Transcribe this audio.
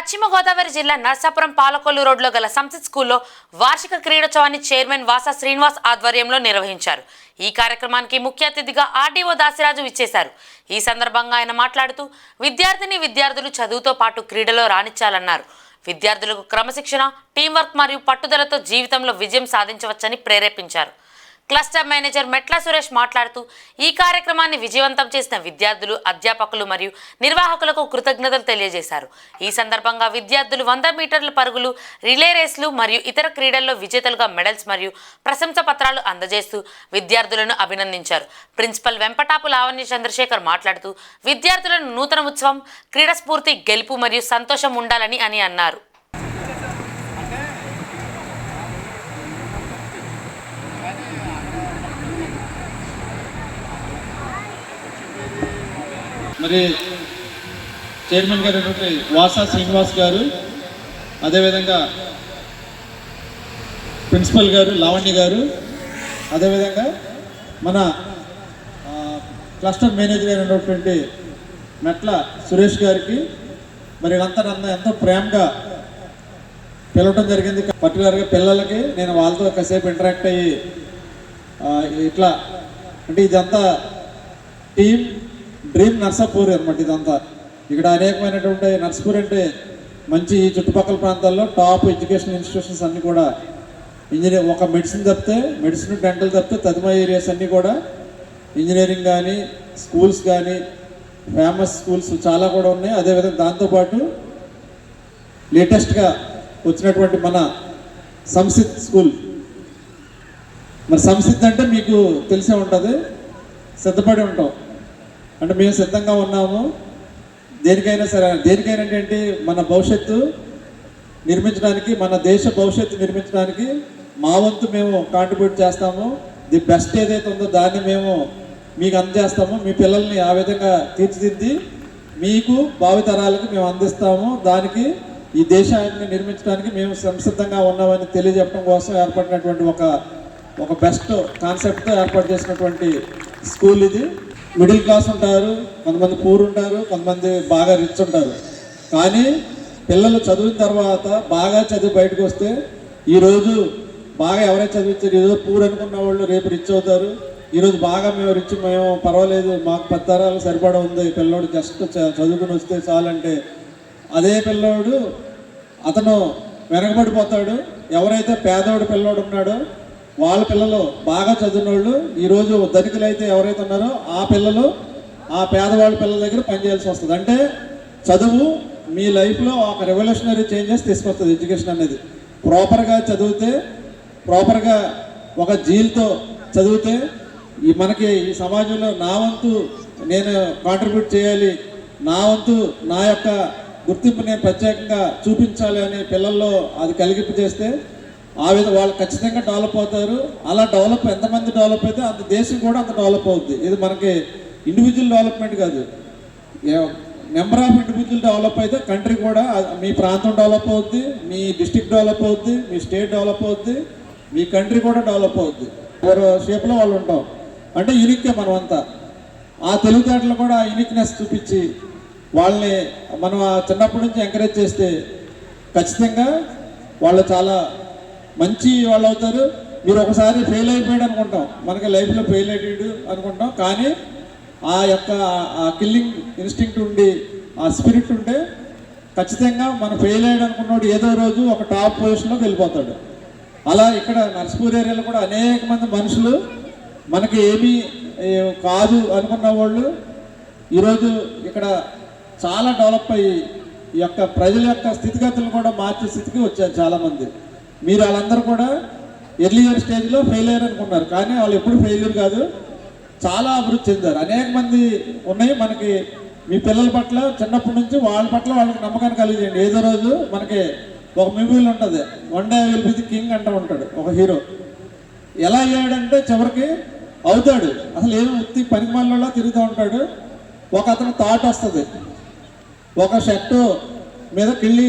పశ్చిమ గోదావరి జిల్లా నర్సాపురం పాలకొల్లు రోడ్లో గల సంసద్ స్కూల్లో వార్షిక క్రీడోత్సవాన్ని చైర్మన్ వాసా శ్రీనివాస్ ఆధ్వర్యంలో నిర్వహించారు. ఈ కార్యక్రమానికి ముఖ్య అతిథిగా ఆర్డీఓ దాసిరాజు విచ్చేశారు. ఈ సందర్భంగా ఆయన మాట్లాడుతూ విద్యార్థులు చదువుతో పాటు క్రీడలో రాణించాలన్నారు. విద్యార్థులకు క్రమశిక్షణ, టీంవర్క్ మరియు పట్టుదలతో జీవితంలో విజయం సాధించవచ్చని ప్రేరేపించారు. క్లస్టర్ మేనేజర్ మెట్ల సురేష్ మాట్లాడుతూ ఈ కార్యక్రమాన్ని విజయవంతం చేసిన విద్యార్థులు, అధ్యాపకులు మరియు నిర్వాహకులకు కృతజ్ఞతలు తెలియజేశారు. ఈ సందర్భంగా విద్యార్థులు 100 మీటర్ల పరుగులు, రిలే రేసులు మరియు ఇతర క్రీడల్లో విజేతలుగా మెడల్స్ మరియు ప్రశంసా పత్రాలు అందజేస్తూ విద్యార్థులను అభినందించారు. ప్రిన్సిపల్ వెంపటాపు లావణ్య చంద్రశేఖర్ మాట్లాడుతూ విద్యార్థులను నూతన ఉత్సవం, క్రీడా స్ఫూర్తి, గెలుపు మరియు సంతోషం ఉండాలని అన్నారు. మరి చైర్మన్ గారు వాసా శ్రీనివాస్ గారు, అదేవిధంగా ప్రిన్సిపల్ గారు లావణ్య గారు, అదేవిధంగా మన క్లస్టర్ మేనేజర్ అయినటువంటి మెట్ల సురేష్ గారికి మరి వీళ్ళంతా నన్ను ఎంతో ప్రేమగా పిలవటం జరిగింది. పర్టికులర్గా పిల్లలకి నేను వాళ్ళతో కాసేపు ఇంటరాక్ట్ అయ్యి ఇట్లా అంటే ఇదంతా టీమ్ డ్రీమ్ నర్సాపూర్ అనమాట. ఇదంతా ఇక్కడ అనేకమైనటువంటి నర్సాపూర్ అంటే మంచి చుట్టుపక్కల ప్రాంతాల్లో టాప్ ఎడ్యుకేషన్ ఇన్స్టిట్యూషన్స్ అన్నీ కూడా ఇంజనీరింగ్, ఒక మెడిసిన్ తప్పితే మెడిసిన్, డెంటల్ తప్పితే తదిమ ఏరియాస్ అన్నీ కూడా ఇంజనీరింగ్ కానీ స్కూల్స్ కానీ ఫేమస్ స్కూల్స్ చాలా కూడా ఉన్నాయి. అదేవిధంగా దాంతోపాటు లేటెస్ట్గా వచ్చినటువంటి మన సంసిత్ స్కూల్. మరి సంసిత్ అంటే మీకు తెలిసే ఉంటుంది, సిద్ధపడి ఉంటాం. అంటే మేము సిద్ధంగా ఉన్నాము దేనికైనా సరే. దేనికైనా ఏంటి, మన భవిష్యత్తు నిర్మించడానికి, మన దేశ భవిష్యత్తు నిర్మించడానికి మా వంతు మేము కాంట్రిబ్యూట్ చేస్తాము. ది బెస్ట్ ఏదైతే ఉందో దాన్ని మేము మీకు అందజేస్తాము. మీ పిల్లల్ని ఆ విధంగా తీర్చిదిద్ది మీకు భావితరాలకి మేము అందిస్తాము. దానికి ఈ దేశాన్ని నిర్మించడానికి మేము సంసిద్ధంగా ఉన్నామని తెలియజెప్పడం కోసం ఏర్పడినటువంటి ఒక బెస్ట్ కాన్సెప్ట్తో ఏర్పాటు చేసినటువంటి స్కూల్ ఇది. మిడిల్ క్లాస్ ఉంటారు, కొంతమంది పూర్ ఉంటారు, కొంతమంది బాగా రిచ్ ఉంటారు. కానీ పిల్లలు చదివిన తర్వాత బాగా చదివి బయటకు వస్తే ఈరోజు బాగా ఎవరైతే చదివించారు, ఈరోజు పూర్ అనుకున్న వాళ్ళు రేపు రిచ్ అవుతారు. ఈరోజు బాగా మేము రిచ్, మేము పర్వాలేదు, మాకు 10 తరాలు సరిపడా ఉంది, పిల్లోడు జస్ట్ చదువుకుని వస్తే చాలంటే అదే పిల్లోడు అతను వెనకబడిపోతాడు. ఎవరైతే పేదవాడు పిల్లోడు ఉన్నాడో వాళ్ళ పిల్లలు బాగా చదివిన వాళ్ళు ఈరోజు ధనికులు అయితే ఎవరైతే ఉన్నారో ఆ పిల్లలు ఆ పేదవాళ్ళ పిల్లల దగ్గర పనిచేయాల్సి వస్తుంది. అంటే చదువు మీ లైఫ్లో ఒక రెవల్యూషనరీ చేంజెస్ తీసుకొస్తుంది. ఎడ్యుకేషన్ అనేది ప్రాపర్గా చదివితే, ప్రాపర్గా ఒక జీల్తో చదివితే మనకి ఈ సమాజంలో నా వంతు నేను కాంట్రిబ్యూట్ చేయాలి, నా వంతు నా యొక్క గుర్తింపు నేను ప్రత్యేకంగా చూపించాలి అని పిల్లల్లో అది కలిగింపు చేస్తే ఆ విధంగా వాళ్ళు ఖచ్చితంగా డెవలప్ అవుతారు. అలా ఎంతమంది డెవలప్ అయితే అంత దేశం కూడా అంత డెవలప్ అవుద్ది. ఇది మనకి ఇండివిజువల్ డెవలప్మెంట్ కాదు, నెంబర్ ఆఫ్ ఇండివిజువల్ డెవలప్ అయితే కంట్రీ కూడా, మీ ప్రాంతం డెవలప్ అవుద్ది, మీ డిస్ట్రిక్ట్ డెవలప్ అవుద్ది, మీ స్టేట్ డెవలప్ అవుద్ది, మీ కంట్రీ కూడా డెవలప్ అవుద్ది. ఎవరు షేప్లో వాళ్ళు ఉంటాం. అంటే యూనిక్గా మనం అంతా ఆ తెలివితేటలు కూడా యూనిక్నెస్ చూపించి వాళ్ళని మనం చిన్నప్పటి నుంచి ఎంకరేజ్ చేస్తే ఖచ్చితంగా వాళ్ళు చాలా మంచి వాళ్ళు అవుతారు. మీరు ఒకసారి ఫెయిల్ అయిపోయాడు అనుకుంటాం, మనకి లైఫ్లో ఫెయిల్ అయ్యాడు అనుకుంటాం. కానీ ఆ యొక్క కిల్లింగ్ ఇన్స్టింక్ట్ ఉండి, ఆ స్పిరిట్ ఉంటే ఖచ్చితంగా మనం ఫెయిల్ అయ్యాడు అనుకున్నాడు ఏదో రోజు ఒక టాప్ పొజిషన్లోకి వెళ్ళిపోతాడు. అలా ఇక్కడ నర్సాపూర్ ఏరియాలో కూడా అనేక మంది మనుషులు మనకి ఏమీ కాదు అనుకున్న వాళ్ళు ఈరోజు ఇక్కడ చాలా డెవలప్ అయ్యి ఈ యొక్క ప్రజల యొక్క స్థితిగతులు కూడా మార్చే స్థితికి వచ్చారు చాలామంది. మీరు వాళ్ళందరూ కూడా ఎర్లియర్ స్టేజ్లో ఫెయిల్ అయ్యారు అనుకున్నారు, కానీ వాళ్ళు ఎప్పుడు ఫెయిల్యూర్ కాదు, చాలా అభివృద్ధి చెందారు. అనేక మంది ఉన్నాయి మనకి. మీ పిల్లల పట్ల చిన్నప్పటి నుంచి వాళ్ళ పట్ల వాళ్ళకి నమ్మకాన్ని కలిగేయండి. ఏదో రోజు మనకి ఒక మూవీలో ఉంటుంది, one day will be the king అంటూ ఉంటాడు ఒక హీరో. ఎలా అయ్యాడంటే చివరికి అవుతాడు, అసలు ఏమి ఉత్తి పనికి మళ్ళీ తిరుగుతూ ఉంటాడు. ఒక అతను థాట్ వస్తుంది, ఒక షర్టు మీద కిళ్ళి